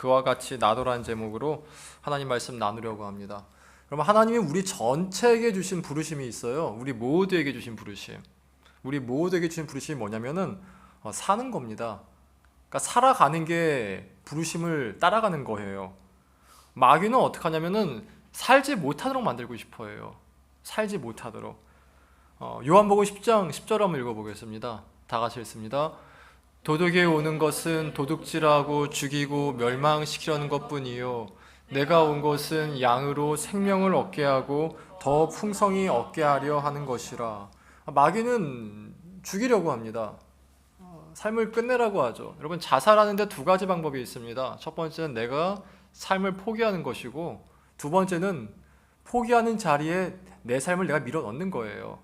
그와 같이 나도라는 제목으로 하나님 말씀 나누려고 합니다. 그러면 하나님이 우리 전체에게 주신 부르심이 있어요. 우리 모두에게 주신 부르심. 우리 모두에게 주신 부르심이 뭐냐면은 사는 겁니다. 그러니까 살아가는 게 부르심을 따라가는 거예요. 마귀는 어떻게 하냐면은 살지 못하도록 만들고 싶어 해요. 살지 못하도록. 요한복음 10장 10절 한번 읽어보겠습니다. 다 같이 읽습니다. 도둑이 오는 것은 도둑질하고 죽이고 멸망시키려는 것뿐이요 내가 온 것은 양으로 생명을 얻게 하고 더 풍성히 얻게 하려 하는 것이라. 마귀는 죽이려고 합니다. 삶을 끝내라고 하죠. 여러분, 자살하는데 두 가지 방법이 있습니다. 첫 번째는 내가 삶을 포기하는 것이고, 두 번째는 포기하는 자리에 내 삶을 내가 밀어 넣는 거예요.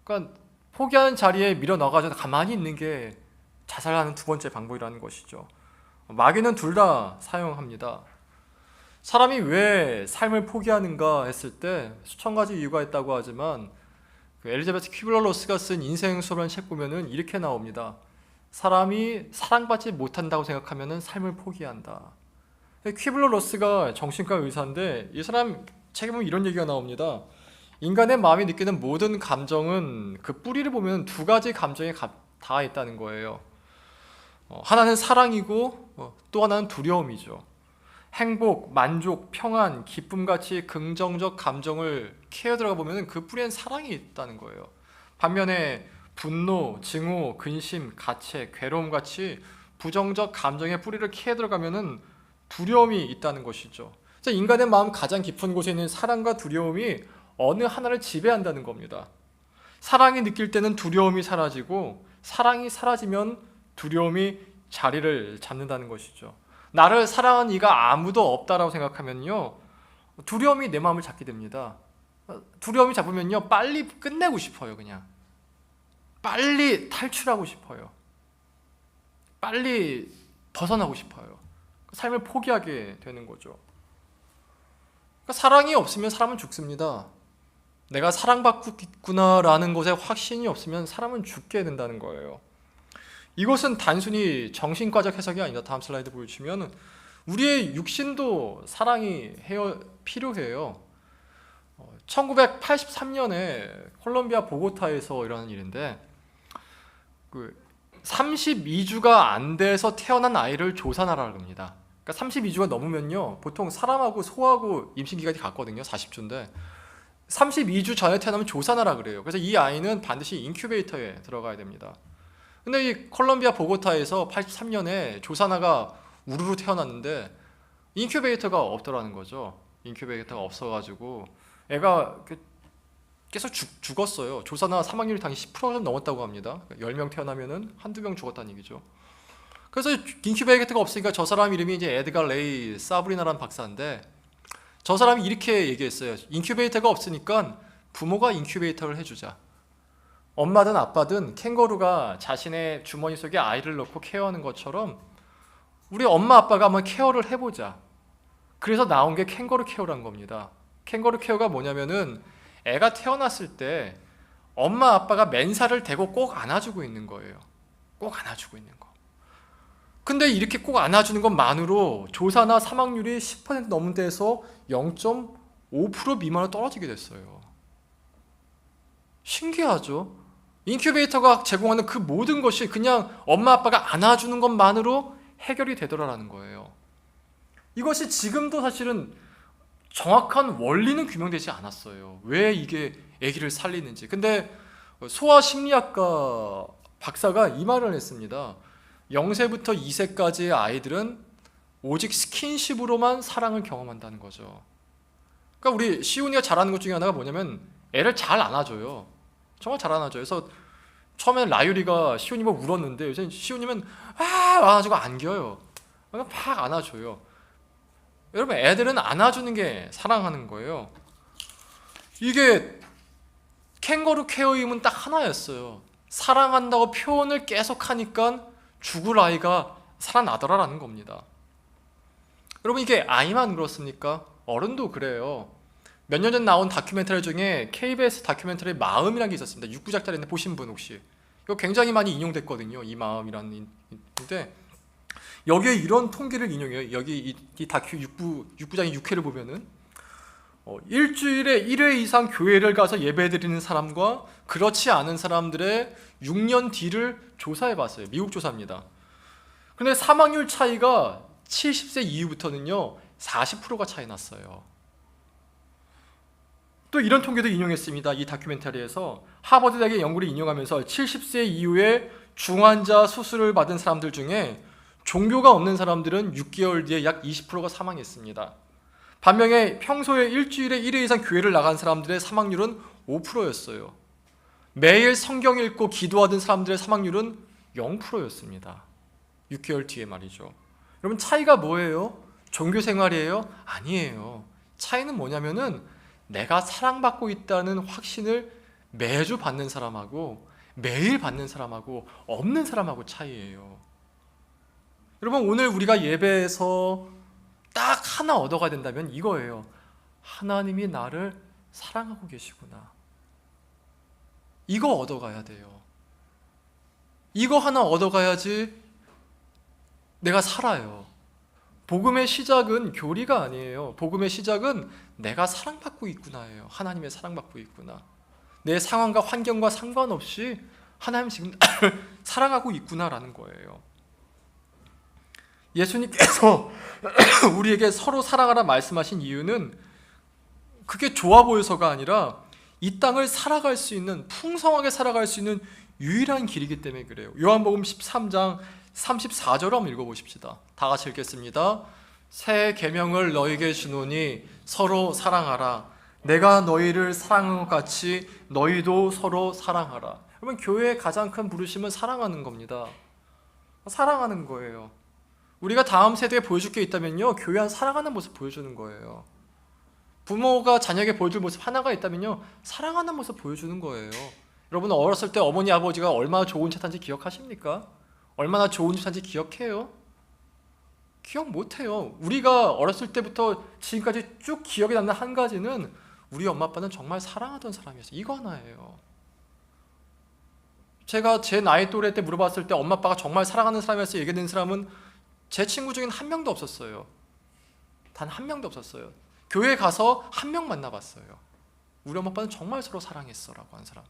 그러니까 포기하는 자리에 밀어 넣어가지고 가만히 있는 게 자살하는 두 번째 방법이라는 것이죠. 마귀는 둘 다 사용합니다. 사람이 왜 삶을 포기하는가 했을 때 수천 가지 이유가 있다고 하지만 엘리자베스 퀴블러-로스가 쓴 인생 수업이라는 책 보면은 이렇게 나옵니다. 사람이 사랑받지 못한다고 생각하면은 삶을 포기한다. 퀴블러-로스가 정신과 의사인데 이 사람 책에 보면 이런 얘기가 나옵니다. 인간의 마음이 느끼는 모든 감정은 그 뿌리를 보면 두 가지 감정이 다 있다는 거예요. 하나는 사랑이고 또 하나는 두려움이죠. 행복, 만족, 평안, 기쁨같이 긍정적 감정을 캐어 들어가 보면 그 뿌리엔 사랑이 있다는 거예요. 반면에 분노, 증오, 근심, 가책, 괴로움같이 부정적 감정의 뿌리를 캐어 들어가면 두려움이 있다는 것이죠. 인간의 마음 가장 깊은 곳에 있는 사랑과 두려움이 어느 하나를 지배한다는 겁니다. 사랑이 느낄 때는 두려움이 사라지고 사랑이 사라지면 두려움이 자리를 잡는다는 것이죠. 나를 사랑하는 이가 아무도 없다라고 생각하면요, 두려움이 내 마음을 잡게 됩니다. 두려움이 잡으면요, 빨리 끝내고 싶어요. 그냥 빨리 탈출하고 싶어요. 빨리 벗어나고 싶어요. 삶을 포기하게 되는 거죠. 그러니까 사랑이 없으면 사람은 죽습니다. 내가 사랑받고 있구나라는 것에 확신이 없으면 사람은 죽게 된다는 거예요. 이것은 단순히 정신과적 해석이 아니다. 다음 슬라이드 보여주시면 우리의 육신도 사랑이 필요해요. 1983년에 콜롬비아 보고타에서 일어난 일인데 32주가 안 돼서 태어난 아이를 조산하라고 합니다. 그러니까 32주가 넘으면요, 보통 사람하고 소하고 임신기간이 같거든요. 40주인데 32주 전에 태어나면 조산하라 그래요. 그래서 이 아이는 반드시 인큐베이터에 들어가야 됩니다. 근데 이 콜롬비아 보고타에서 83년에 조산아가 우르르 태어났는데 인큐베이터가 없더라는 거죠. 인큐베이터가 없어가지고 애가 계속 죽었어요. 조산아 사망률이 당시 10% 넘었다고 합니다. 10명 태어나면은 한두 명 죽었다는 얘기죠. 그래서 인큐베이터가 없으니까 저 사람 이름이 이제 에드가 레이 사브리나라는 박사인데, 저 사람이 이렇게 얘기했어요. 인큐베이터가 없으니까 부모가 인큐베이터를 해주자. 엄마든 아빠든 캥거루가 자신의 주머니 속에 아이를 넣고 케어하는 것처럼 우리 엄마 아빠가 한번 케어를 해보자. 그래서 나온 게 캥거루 케어라는 겁니다. 캥거루 케어가 뭐냐면은 애가 태어났을 때 엄마 아빠가 맨살을 대고 꼭 안아주고 있는 거예요. 꼭 안아주고 있는 거. 근데 이렇게 꼭 안아주는 것만으로 조산아 사망률이 10% 넘는 데서 0.5% 미만으로 떨어지게 됐어요. 신기하죠? 인큐베이터가 제공하는 그 모든 것이 그냥 엄마 아빠가 안아주는 것만으로 해결이 되더라라는 거예요. 이것이 지금도 사실은 정확한 원리는 규명되지 않았어요. 왜 이게 아기를 살리는지. 근데 소아심리학과 박사가 이 말을 했습니다. 0세부터 2세까지의 아이들은 오직 스킨십으로만 사랑을 경험한다는 거죠. 그러니까 우리 시온이가 잘하는 것 중에 하나가 뭐냐면 애를 잘 안아줘요. 정말 잘 안아줘요. 그래서 처음에는 라유리가 시온이 막 울었는데 요새 시온이면 안아주고 안겨요. 그러니까 팍 안아줘요. 여러분, 애들은 안아주는 게 사랑하는 거예요. 이게 캥거루 케어임은 딱 하나였어요. 사랑한다고 표현을 계속 하니까 죽을 아이가 살아나더라라는 겁니다. 여러분, 이게 아이만 그렇습니까? 어른도 그래요. 몇 년 전 나온 다큐멘터리 중에 KBS 다큐멘터리 마음이라는 게 있었습니다. 6부작짜리인데 보신 분 혹시? 이거 굉장히 많이 인용됐거든요. 이 마음이라는 인데 여기에 이런 통계를 인용해요. 여기 이 다큐 6부장의 6회를 보면은 일주일에 1회 이상 교회를 가서 예배드리는 사람과 그렇지 않은 사람들의 6년 뒤를 조사해 봤어요. 미국 조사입니다. 근데 사망률 차이가 70세 이후부터는요 40%가 차이 났어요. 또 이런 통계도 인용했습니다. 이 다큐멘터리에서 하버드 대학의 연구를 인용하면서 70세 이후에 중환자 수술을 받은 사람들 중에 종교가 없는 사람들은 6개월 뒤에 약 20%가 사망했습니다. 반면에 평소에 일주일에 1회 이상 교회를 나간 사람들의 사망률은 5%였어요. 매일 성경 읽고 기도하던 사람들의 사망률은 0%였습니다. 6개월 뒤에 말이죠. 여러분 차이가 뭐예요? 종교 생활이에요? 아니에요. 차이는 뭐냐면은 내가 사랑받고 있다는 확신을 매주 받는 사람하고 매일 받는 사람하고 없는 사람하고 차이예요. 여러분 오늘 우리가 예배에서 딱 하나 얻어가야 된다면 이거예요. 하나님이 나를 사랑하고 계시구나. 이거 얻어가야 돼요. 이거 하나 얻어가야지 내가 살아요. 복음의 시작은 교리가 아니에요. 복음의 시작은 내가 사랑받고 있구나예요. 하나님의 사랑받고 있구나. 내 상황과 환경과 상관없이 하나님 지금 나를 사랑하고 있구나라는 거예요. 예수님께서 우리에게 서로 사랑하라 말씀하신 이유는 그게 좋아 보여서가 아니라 이 땅을 살아갈 수 있는, 풍성하게 살아갈 수 있는 유일한 길이기 때문에 그래요. 요한복음 13장 34절을 한번 읽어보십시다. 다 같이 읽겠습니다. 새 계명을 너희에게 주노니 서로 사랑하라. 내가 너희를 사랑한 것 같이 너희도 서로 사랑하라. 여러분 교회의 가장 큰 부르심은 사랑하는 겁니다. 사랑하는 거예요. 우리가 다음 세대에 보여줄 게 있다면요 교회 안 사랑하는 모습 보여주는 거예요. 부모가 자녀에게 보여줄 모습 하나가 있다면요 사랑하는 모습 보여주는 거예요. 여러분 어렸을 때 어머니 아버지가 얼마나 좋은 차 탄지 기억하십니까? 얼마나 좋은 집 산지 기억해요? 기억 못해요. 우리가 어렸을 때부터 지금까지 쭉 기억에 남는 한 가지는 우리 엄마 아빠는 정말 사랑하던 사람이었어요. 이거 하나예요. 제가 제 나이 또래 때 물어봤을 때 엄마 아빠가 정말 사랑하는 사람이었어요 얘기하는 사람은 제 친구 중에는 한 명도 없었어요. 단 한 명도 없었어요. 교회 가서 한 명 만나봤어요. 우리 엄마 아빠는 정말 서로 사랑했어 라고 하는 사람.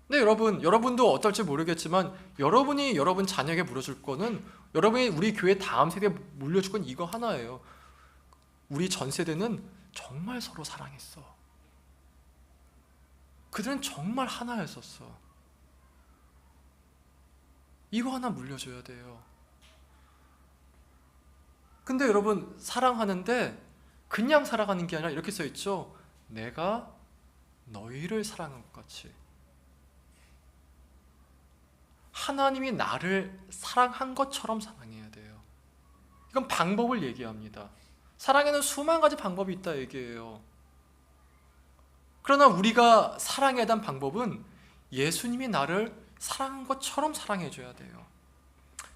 근데 여러분도 어떨지 모르겠지만 여러분이 여러분 자녀에게 물어줄 거는 여러분이 우리 교회 다음 세대에 물려줄 건 이거 하나예요. 우리 전 세대는 정말 서로 사랑했어. 그들은 정말 하나였었어. 이거 하나 물려줘야 돼요. 근데 여러분 사랑하는데 그냥 사랑하는 게 아니라 이렇게 써있죠. 내가 너희를 사랑한 것 같이. 하나님이 나를 사랑한 것처럼 사랑해야 돼요. 이건 방법을 얘기합니다. 사랑에는 수만 가지 방법이 있다 얘기해요. 그러나 우리가 사랑해야 하는 방법은 예수님이 나를 사랑한 것처럼 사랑해줘야 돼요.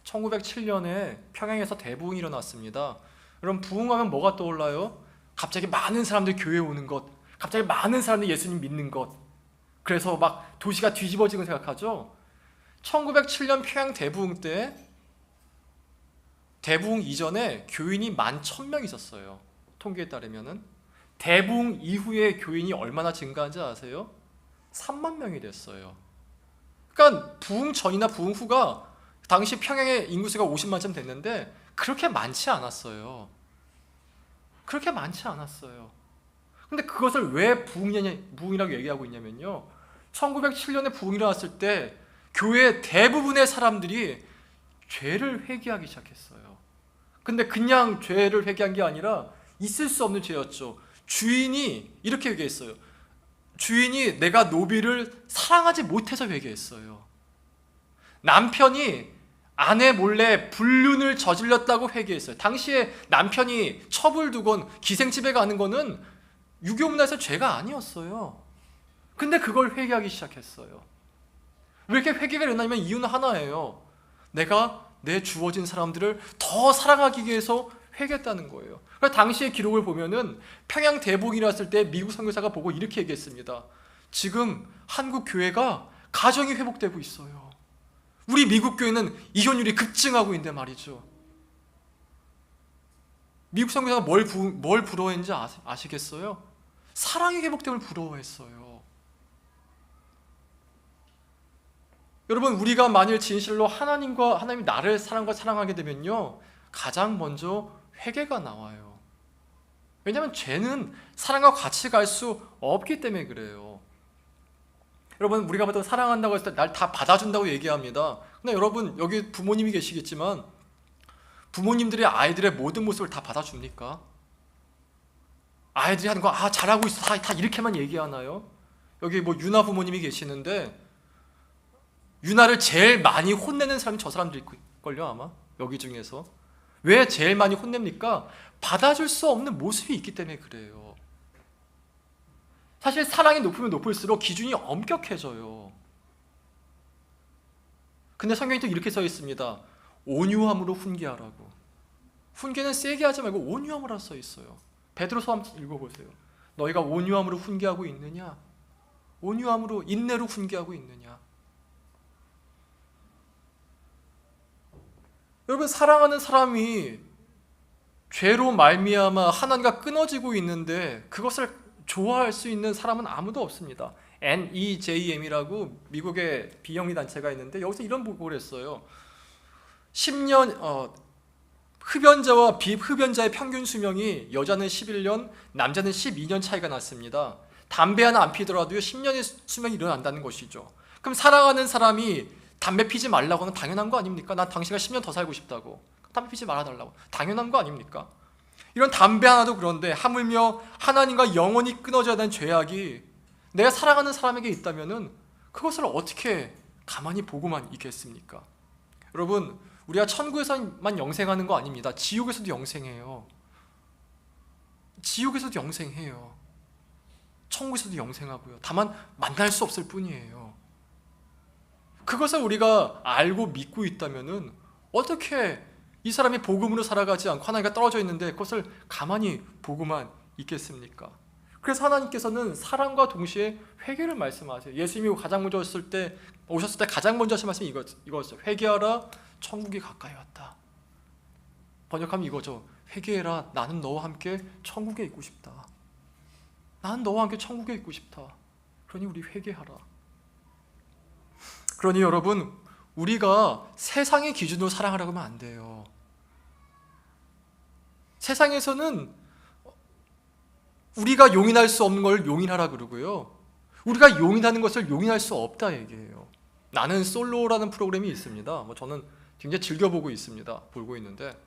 1907년에 평양에서 대부흥이 일어났습니다. 여러분 부흥하면 뭐가 떠올라요? 갑자기 많은 사람들이 교회에 오는 것, 갑자기 많은 사람들이 예수님 믿는 것, 그래서 막 도시가 뒤집어지는 생각하죠? 1907년 평양 대부흥 때 대부흥 이전에 교인이 11,000명 있었어요. 통계에 따르면은 대부흥 이후에 교인이 얼마나 증가한지 아세요? 3만 명이 됐어요. 그러니까 부흥 전이나 부흥 후가 당시 평양의 인구수가 50만쯤 됐는데 그렇게 많지 않았어요. 그렇게 많지 않았어요. 근데 그것을 왜 부흥이라고 얘기하고 있냐면요. 1907년에 부흥이 일어났을 때 교회 대부분의 사람들이 죄를 회개하기 시작했어요. 근데 그냥 죄를 회개한 게 아니라 있을 수 없는 죄였죠. 주인이 이렇게 회개했어요. 주인이 내가 노비를 사랑하지 못해서 회개했어요. 남편이 아내 몰래 불륜을 저질렀다고 회개했어요. 당시에 남편이 첩을 두건 기생집에 가는 거는 유교 문화에서 죄가 아니었어요. 근데 그걸 회개하기 시작했어요. 왜 이렇게 회개가 일어나냐면 이유는 하나예요. 내가 내 주어진 사람들을 더 사랑하기 위해서 회개했다는 거예요. 그러니까 당시의 기록을 보면은 평양 대부흥이 일어났을 때 미국 선교사가 보고 이렇게 얘기했습니다. 지금 한국 교회가 가정이 회복되고 있어요. 우리 미국 교회는 이혼율이 급증하고 있는데 말이죠. 미국 선교사가 뭘 부러워했는지 아시겠어요? 사랑의 회복됨을 부러워했어요. 여러분, 우리가 만일 진실로 하나님이 나를 사랑하게 되면요, 가장 먼저 회개가 나와요. 왜냐하면 죄는 사랑과 같이 갈 수 없기 때문에 그래요. 여러분, 우리가 보통 사랑한다고 했을 때 날 다 받아준다고 얘기합니다. 근데 여러분, 여기 부모님이 계시겠지만 부모님들이 아이들의 모든 모습을 다 받아줍니까? 아이들이 하는 거 잘하고 있어 다 이렇게만 얘기하나요? 여기 뭐 유나 부모님이 계시는데 유나를 제일 많이 혼내는 사람이 저 사람들일걸요, 아마 여기 중에서. 왜 제일 많이 혼냅니까? 받아줄 수 없는 모습이 있기 때문에 그래요. 사실 사랑이 높으면 높을수록 기준이 엄격해져요. 근데 성경에 또 이렇게 써 있습니다. 온유함으로 훈계하라고. 훈계는 세게 하지 말고 온유함으로 써 있어요. 베드로서 한번 읽어보세요. 너희가 온유함으로 훈계하고 있느냐? 온유함으로, 인내로 훈계하고 있느냐? 여러분, 사랑하는 사람이 죄로 말미암아 하나님과 끊어지고 있는데 그것을 좋아할 수 있는 사람은 아무도 없습니다. NEJM이라고 미국의 비영리 단체가 있는데 여기서 이런 보고를 했어요. 10년 흡연자와 비흡연자의 평균 수명이 여자는 11년, 남자는 12년 차이가 났습니다. 담배 하나 안 피더라도요 10년의 수명이 일어난다는 것이죠. 그럼 사랑하는 사람이 담배 피지 말라고 하는 당연한 거 아닙니까? 난 당신과 10년 더 살고 싶다고. 담배 피지 말아달라고. 당연한 거 아닙니까? 이런 담배 하나도 그런데 하물며 하나님과 영원히 끊어져야 되는 죄악이 내가 사랑하는 사람에게 있다면은 그것을 어떻게 가만히 보고만 있겠습니까? 여러분, 우리가 천국에서만 영생하는 거 아닙니다. 지옥에서도 영생해요. 지옥에서도 영생해요. 천국에서도 영생하고요. 다만 만날 수 없을 뿐이에요. 그것을 우리가 알고 믿고 있다면은 어떻게 이 사람이 복음으로 살아가지 않고 하나님과 떨어져 있는데 그것을 가만히 보고만 있겠습니까? 그래서 하나님께서는 사랑과 동시에 회개를 말씀하세요. 예수님이 가장 먼저 오셨을 때 가장 먼저 하신 말씀이 이거였어요. 회개하라, 천국이 가까이 왔다. 번역하면 이거죠. 회개해라, 나는 너와 함께 천국에 있고 싶다. 나는 너와 함께 천국에 있고 싶다. 그러니 우리 회개하라. 그러니 여러분, 우리가 세상의 기준으로 사랑하라고 하면 안 돼요. 세상에서는 우리가 용인할 수 없는 걸 용인하라 그러고요. 우리가 용인하는 것을 용인할 수 없다 얘기해요. 나는 솔로라는 프로그램이 있습니다. 저는 굉장히 즐겨보고 있습니다. 보고 있는데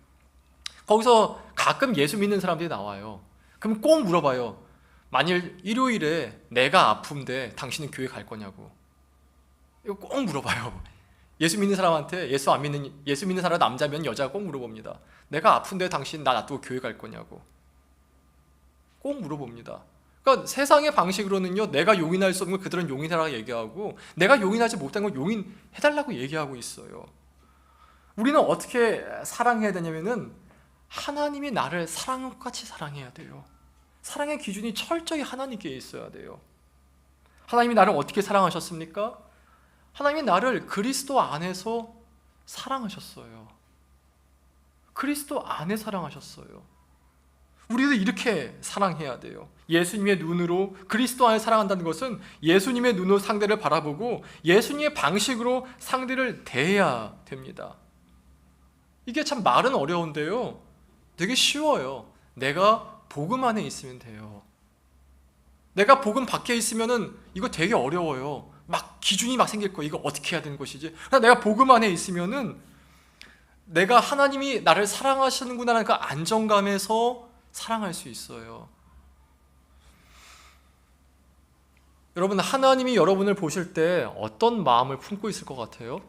거기서 가끔 예수 믿는 사람들이 나와요. 그럼 꼭 물어봐요. 만일 일요일에 내가 아픈데 당신은 교회 갈 거냐고. 이거 꼭 물어봐요. 예수 믿는 사람한테 예수 믿는 사람 남자면 여자가 꼭 물어봅니다. 내가 아픈데 당신 나 놔두고 교회 갈 거냐고. 꼭 물어봅니다. 그러니까 세상의 방식으로는요, 내가 용인할 수 없는 걸 그들은 용인하라고 얘기하고 내가 용인하지 못한 걸 용인해달라고 얘기하고 있어요. 우리는 어떻게 사랑해야 되냐면은 하나님이 나를 사랑과 같이 사랑해야 돼요. 사랑의 기준이 철저히 하나님께 있어야 돼요. 하나님이 나를 어떻게 사랑하셨습니까? 하나님이 나를 그리스도 안에서 사랑하셨어요. 그리스도 안에 사랑하셨어요. 우리도 이렇게 사랑해야 돼요. 예수님의 눈으로, 그리스도 안에 사랑한다는 것은 예수님의 눈으로 상대를 바라보고 예수님의 방식으로 상대를 대해야 됩니다. 이게 참 말은 어려운데요, 되게 쉬워요. 내가 복음 안에 있으면 돼요. 내가 복음 밖에 있으면은 이거 되게 어려워요. 막 기준이 막 생길 거예요. 이거 어떻게 해야 되는 것이지? 그러나 내가 복음 안에 있으면은 내가 하나님이 나를 사랑하시는구나라는 그 안정감에서 사랑할 수 있어요. 여러분, 하나님이 여러분을 보실 때 어떤 마음을 품고 있을 것 같아요?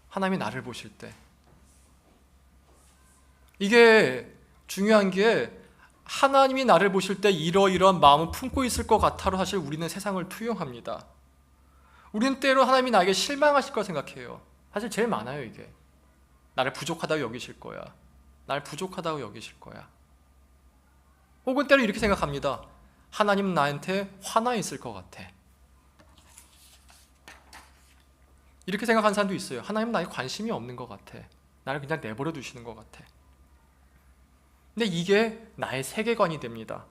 하나님이 나를 보실 때. 이게 중요한 게, 하나님이 나를 보실 때 이러이러한 마음을 품고 있을 것 같아로 사실 우리는 세상을 투영합니다. 우리는 때로 하나님이 나에게 실망하실 거 생각해요. 사실 제일 많아요, 이게. 나를 부족하다고 여기실 거야. 나를 부족하다고 여기실 거야. 혹은 때로 이렇게 생각합니다. 하나님은 나한테 화나 있을 것 같아. 이렇게 생각하는 사람도 있어요. 하나님은 나에 관심이 없는 것 같아. 나를 그냥 내버려 두시는 것 같아. 근데 이게 나의 세계관이 됩니다.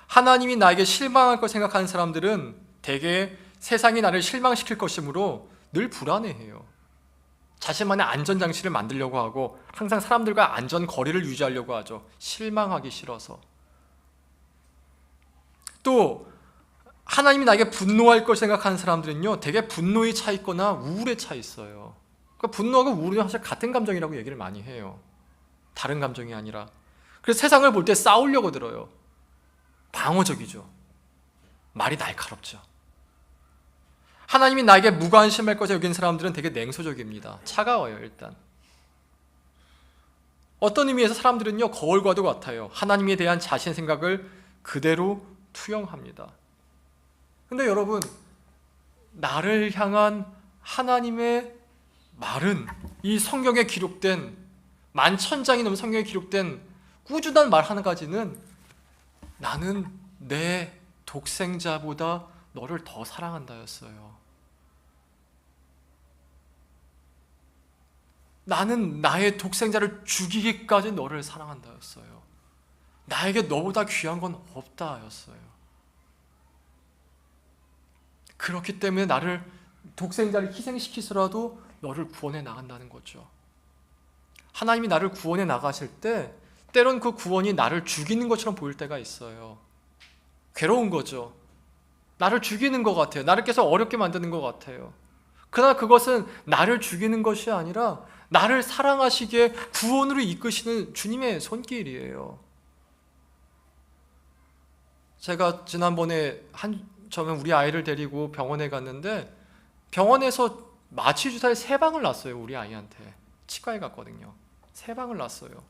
하나님이 나에게 실망할 걸 생각하는 사람들은 대개 세상이 나를 실망시킬 것이므로 늘 불안해해요. 자신만의 안전장치를 만들려고 하고 항상 사람들과 안전거리를 유지하려고 하죠. 실망하기 싫어서. 또 하나님이 나에게 분노할 걸 생각하는 사람들은요, 되게 분노에 차 있거나 우울에 차 있어요. 그러니까 분노하고 우울은 사실 같은 감정이라고 얘기를 많이 해요. 다른 감정이 아니라. 그래서 세상을 볼 때 싸우려고 들어요. 방어적이죠. 말이 날카롭죠. 하나님이 나에게 무관심할 것을 여긴 사람들은 되게 냉소적입니다. 차가워요, 일단. 어떤 의미에서 사람들은요, 거울과도 같아요. 하나님에 대한 자신의 생각을 그대로 투영합니다. 근데 여러분, 나를 향한 하나님의 말은 이 성경에 기록된 10,000장이 넘는 성경에 기록된 꾸준한 말 한 가지는 나는 내 독생자보다 너를 더 사랑한다였어요. 나는 나의 독생자를 죽이기까지 너를 사랑한다였어요. 나에게 너보다 귀한 건 없다였어요. 그렇기 때문에 나를 독생자를 희생시키서라도 너를 구원해 나간다는 거죠. 하나님이 나를 구원해 나가실 때 때론 그 구원이 나를 죽이는 것처럼 보일 때가 있어요. 괴로운 거죠. 나를 죽이는 것 같아요. 나를 계속 어렵게 만드는 것 같아요. 그러나 그것은 나를 죽이는 것이 아니라 나를 사랑하시기에 구원으로 이끄시는 주님의 손길이에요. 제가 지난번에 저는 우리 아이를 데리고 병원에 갔는데 병원에서 마취 주사를 3방을 놨어요. 우리 아이한테. 치과에 갔거든요. 3방을 놨어요.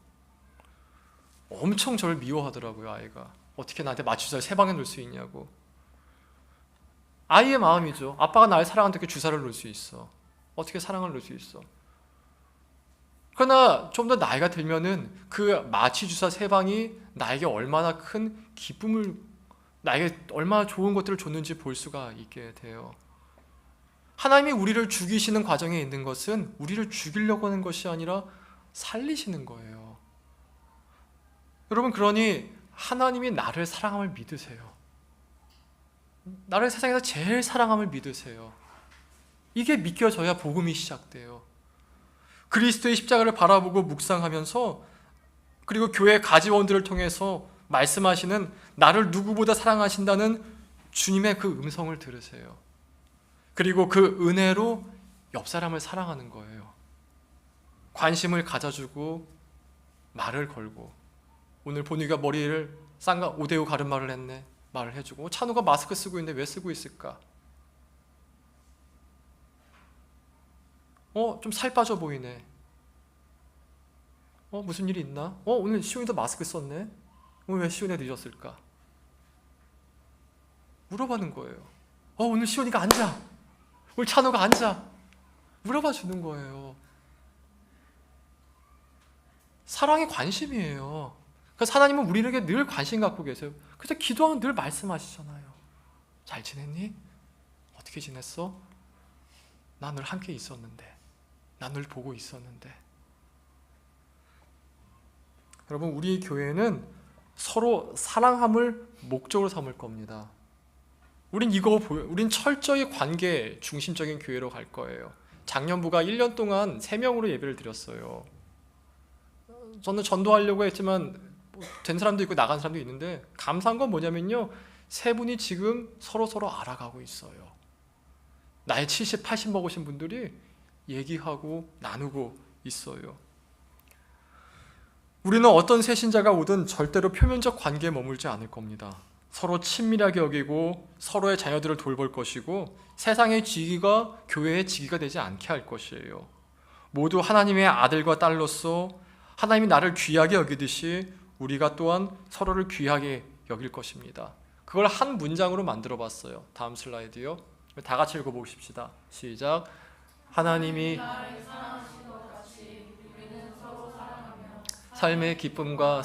엄청 저를 미워하더라고요. 아이가. 어떻게 나한테 마취 주사를 3방에 놓을 수 있냐고. 아이의 마음이죠. 아빠가 나를 사랑하는데 어떻게 주사를 놓을 수 있어. 어떻게 사랑을 놓을 수 있어. 그러나 좀 더 나이가 들면은 그 마취 주사 3방이 나에게 얼마나 큰 기쁨을, 나에게 얼마나 좋은 것들을 줬는지 볼 수가 있게 돼요. 하나님이 우리를 죽이시는 과정에 있는 것은 우리를 죽이려고 하는 것이 아니라 살리시는 거예요. 여러분, 그러니 하나님이 나를 사랑함을 믿으세요. 나를 세상에서 제일 사랑함을 믿으세요. 이게 믿겨져야 복음이 시작돼요. 그리스도의 십자가를 바라보고 묵상하면서 그리고 교회 가지원들을 통해서 말씀하시는 나를 누구보다 사랑하신다는 주님의 그 음성을 들으세요. 그리고 그 은혜로 옆 사람을 사랑하는 거예요. 관심을 가져주고 말을 걸고, 오늘 본이가 머리를 쌍가 5대5 가르마를 했네, 말을 해주고, 찬우가 마스크 쓰고 있는데 왜 쓰고 있을까? 좀 살 빠져 보이네. 무슨 일이 있나? 오늘 시온이도 마스크 썼네. 오늘 왜 시온이가 늦었을까? 물어보는 거예요. 오늘 시온이가 앉아. 오늘 찬우가 앉아. 물어봐 주는 거예요. 사랑이 관심이에요. 그래서 하나님은 우리에게 늘 관심 갖고 계세요. 그래서 기도하면 늘 말씀하시잖아요. 잘 지냈니? 어떻게 지냈어? 나 늘 함께 있었는데, 나 늘 보고 있었는데. 여러분, 우리 교회는 서로 사랑함을 목적으로 삼을 겁니다. 우린 철저히 관계 중심적인 교회로 갈 거예요. 작년부가 1년 동안 3명으로 예배를 드렸어요. 저는 전도하려고 했지만 된 사람도 있고 나간 사람도 있는데, 감사한 건 뭐냐면요, 3분이 지금 서로 알아가고 있어요. 나이 70, 80 먹으신 분들이 얘기하고 나누고 있어요. 우리는 어떤 새신자가 오든 절대로 표면적 관계에 머물지 않을 겁니다. 서로 친밀하게 여기고 서로의 자녀들을 돌볼 것이고, 세상의 지위가 교회의 지위가 되지 않게 할 것이에요. 모두 하나님의 아들과 딸로서 하나님이 나를 귀하게 여기듯이 우리가 또한 서로를 귀하게 여길 것입니다. 그걸 한 문장으로 만들어 봤어요. 다음 슬라이드요. 다 같이 읽어보십시다. 시작. 하나님이 삶의 기쁨과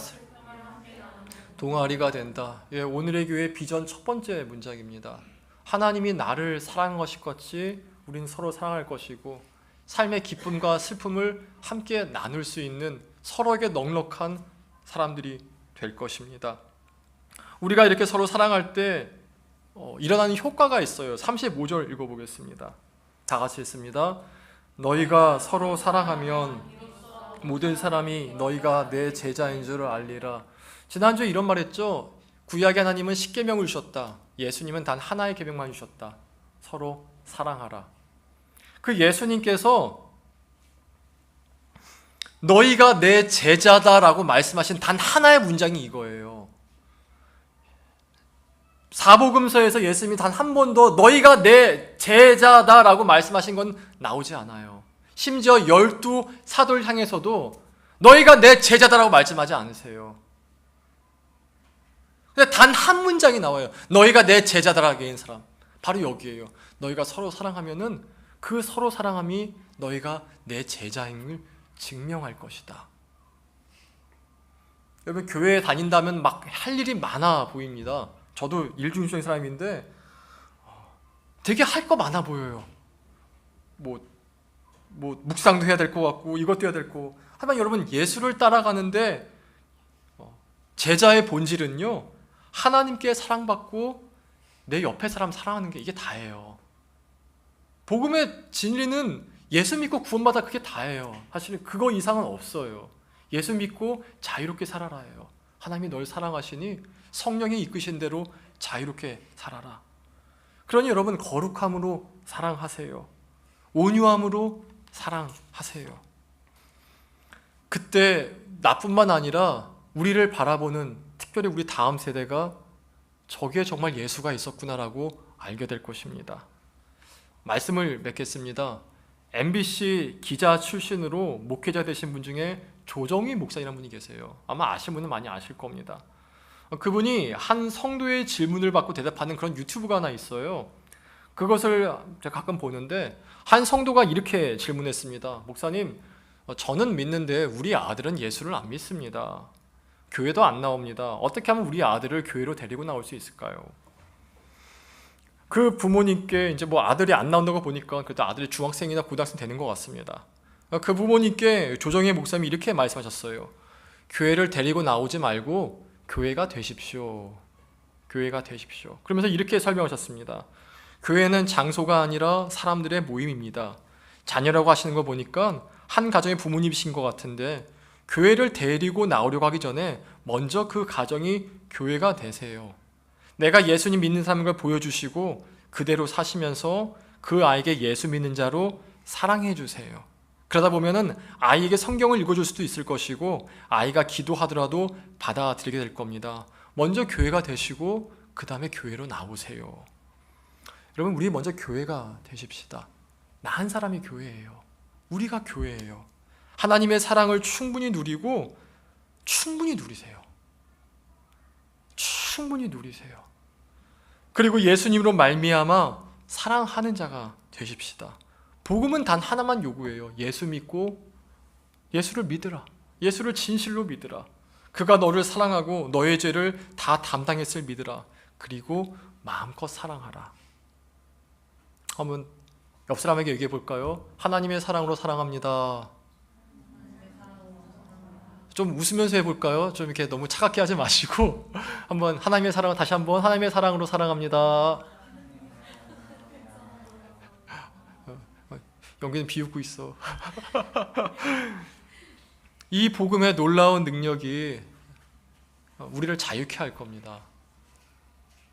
동아리가 된다. 오늘의 교회 비전 첫 번째 문장입니다. 하나님이 나를 사랑하실 것 같이 우린 서로 사랑할 것이고 삶의 기쁨과 슬픔을 함께 나눌 수 있는 서로에게 넉넉한 사람들이 될 것입니다. 우리가 이렇게 서로 사랑할 때 일어나는 효과가 있어요. 35절 읽어보겠습니다. 다 같이 읽습니다. 너희가 서로 사랑하면 모든 사람이 너희가 내 제자인 줄 알리라. 지난주에 이런 말 했죠. 구약의 하나님은 십계명을 주셨다. 예수님은 단 하나의 계명만 주셨다. 서로 사랑하라. 그 예수님께서 너희가 내 제자다라고 말씀하신 단 하나의 문장이 이거예요. 사복음서에서 예수님이 단 한 번도 너희가 내 제자다라고 말씀하신 건 나오지 않아요. 심지어 12사도를 향해서도 너희가 내 제자다라고 말씀하지 않으세요. 근데 단 한 문장이 나와요. 너희가 내 제자다라고 한 사람. 바로 여기에요. 너희가 서로 사랑하면은 그 서로 사랑함이 너희가 내 제자임을 증명할 것이다. 여러분, 교회에 다닌다면 막 할 일이 많아 보입니다. 저도 일중수적인 사람인데 되게 할 거 많아 보여요. 뭐 묵상도 해야 될 것 같고 이것도 해야 될 거. 하지만 여러분, 예수를 따라가는데 제자의 본질은요, 하나님께 사랑받고 내 옆에 사람 사랑하는 게 이게 다예요. 복음의 진리는 예수 믿고 구원받아, 그게 다예요. 사실 그거 이상은 없어요. 예수 믿고 자유롭게 살아라예요. 하나님이 널 사랑하시니 성령이 이끄신 대로 자유롭게 살아라. 그러니 여러분, 거룩함으로 사랑하세요. 온유함으로 사랑하세요. 그때 나뿐만 아니라 우리를 바라보는, 특별히 우리 다음 세대가 저기에 정말 예수가 있었구나라고 알게 될 것입니다. 말씀을 맺겠습니다. MBC 기자 출신으로 목회자 되신 분 중에 조정희 목사님이라는 분이 계세요. 아마 아시는 분은 많이 아실 겁니다. 그분이 한 성도의 질문을 받고 대답하는 그런 유튜브가 하나 있어요. 그것을 제가 가끔 보는데 한 성도가 이렇게 질문했습니다. 목사님, 저는 믿는데 우리 아들은 예수를 안 믿습니다. 교회도 안 나옵니다. 어떻게 하면 우리 아들을 교회로 데리고 나올 수 있을까요? 그 부모님께 이제 아들이 안 나온다고 보니까 그래도 아들이 중학생이나 고등학생 되는 것 같습니다. 그 부모님께 조정희 목사님이 이렇게 말씀하셨어요. 교회를 데리고 나오지 말고 교회가 되십시오. 교회가 되십시오. 그러면서 이렇게 설명하셨습니다. 교회는 장소가 아니라 사람들의 모임입니다. 자녀라고 하시는 거 보니까 한 가정의 부모님이신 것 같은데 교회를 데리고 나오려고 하기 전에 먼저 그 가정이 교회가 되세요. 내가 예수님 믿는 사람을 보여주시고 그대로 사시면서 그 아이에게 예수 믿는 자로 사랑해 주세요. 그러다 보면은 아이에게 성경을 읽어줄 수도 있을 것이고 아이가 기도하더라도 받아들이게 될 겁니다. 먼저 교회가 되시고 그 다음에 교회로 나오세요. 여러분, 우리 먼저 교회가 되십시다. 나 한 사람이 교회예요. 우리가 교회예요. 하나님의 사랑을 충분히 누리고 충분히 누리세요. 충분히 누리세요. 그리고 예수님으로 말미암아 사랑하는 자가 되십시다. 복음은 단 하나만 요구해요. 예수 믿고 예수를 믿으라. 예수를 진실로 믿으라. 그가 너를 사랑하고 너의 죄를 다 담당했을 믿으라. 그리고 마음껏 사랑하라. 한번 옆 사람에게 얘기해 볼까요? 하나님의 사랑으로 사랑합니다. 좀 웃으면서 해볼까요? 좀 이렇게 너무 차갑게 하지 마시고 한번 하나님의 사랑을 다시 한번 하나님의 사랑으로 사랑합니다. 영기는 비웃고 있어. 이 복음의 놀라운 능력이 우리를 자유케 할 겁니다.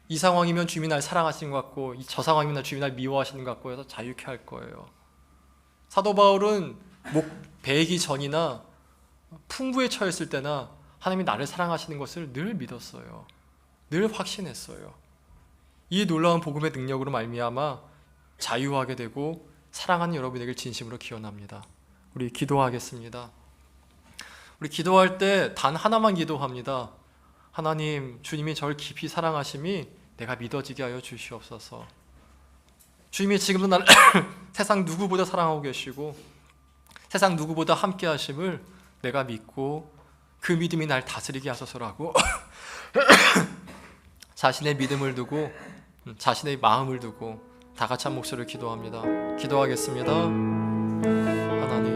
이 상황이면 주님이 날 사랑하시는 것 같고 저 상황이면 주님이 날 미워하시는 것 같고 해서 자유케 할 거예요. 사도 바울은 배기 전이나 풍부에 처했을 때나 하나님이 나를 사랑하시는 것을 늘 믿었어요. 늘 확신했어요. 이 놀라운 복음의 능력으로 말미암아 자유하게 되고 사랑하는 여러분에게 진심으로 기원합니다. 우리 기도하겠습니다. 우리 기도할 때 단 하나만 기도합니다. 하나님, 주님이 저를 깊이 사랑하심이 내가 믿어지게 하여 주시옵소서. 주님이 지금도 나를 세상 누구보다 사랑하고 계시고 세상 누구보다 함께 하심을 내가 믿고 그 믿음이 날 다스리게 하소서라고 자신의 믿음을 두고 자신의 마음을 두고 다 같이 한 목소리로 기도합니다. 기도하겠습니다.